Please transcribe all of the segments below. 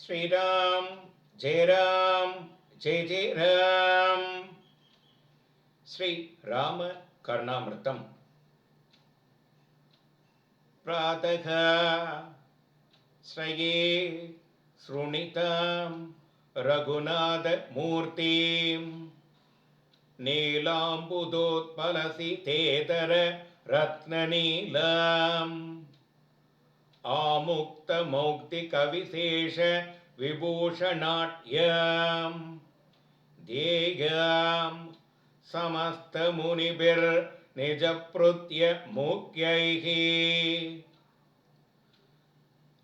श्रीराम जय राम जय जय राम। श्री राम कर्णामृतम। प्रातः श्रये शृणितां रघुनाथ मूर्तिं नीलाम्बुदोत्पलसितेतर रत्ननीलम् आमुक्तमौक्तिकविशेष विभूषणाढ्यं ध्येयं समस्तमुनिभिर्निजप्रुत्य मुख्यैः।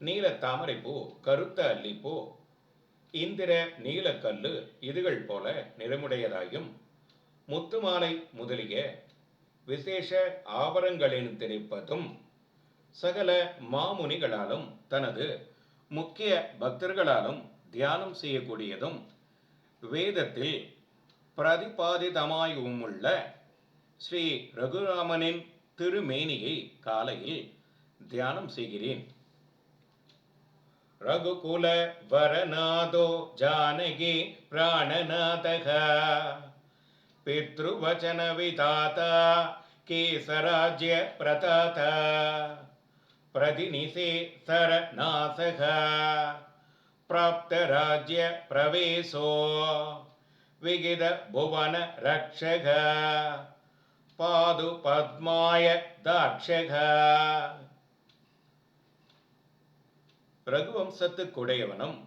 நீல தாமரைப்பூ கருத்த அல்லிப்பூ இந்திர நீலக்கல்லு இதுகள் போல நிறமுடையதாயும் முத்துமாலை முதலிய விசேஷ ஆபரங்களின் திணிப்பதும் சகல மாமுனிகளாலும் தனது முக்கிய பக்தர்களாலும் தியானம் செய்யக்கூடியதும் வேதத்தில் பிரதிபாதிதமாயும் உள்ள ஸ்ரீ ரகுராமனின் திருமேனியை காலையில் தியானம் செய்கிறேன். ரகுகுல வரநாதோ ஜானகி பிராணநாதக பித்ருவச்சன விதாதா கேசராஜ்ய பிரதாதா பிரதிநிசே சரநாசக பிராப்தராஜ்ய பிரவேசோ விகித புவன ரக்ஷக பாது பத்மாய தாட்சக. ரகுவம்சத்துக்குடையவனும்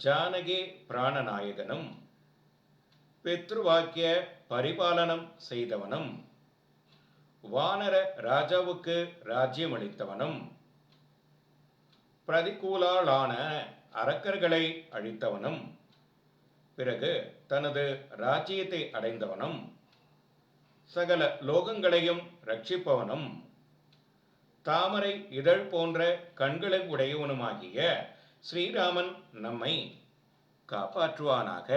ஜானகி பிராணநாயகனும் பித்ருவாக்கிய பரிபாலனம் செய்தவனும் வானர ராஜாவுக்கு ராஜ்யம் அளித்தவனும் பிரதிகூலாளான அரக்கர்களை அழித்தவனும் பிறகு தனது ராஜ்யத்தை அடைந்தவனும் சகல லோகங்களையும் ரட்சிப்பவனும் தாமரை இதழ் போன்ற கண்களை உடையவனுமாகிய ஸ்ரீராமன் நம்மை காப்பாற்றுவானாக.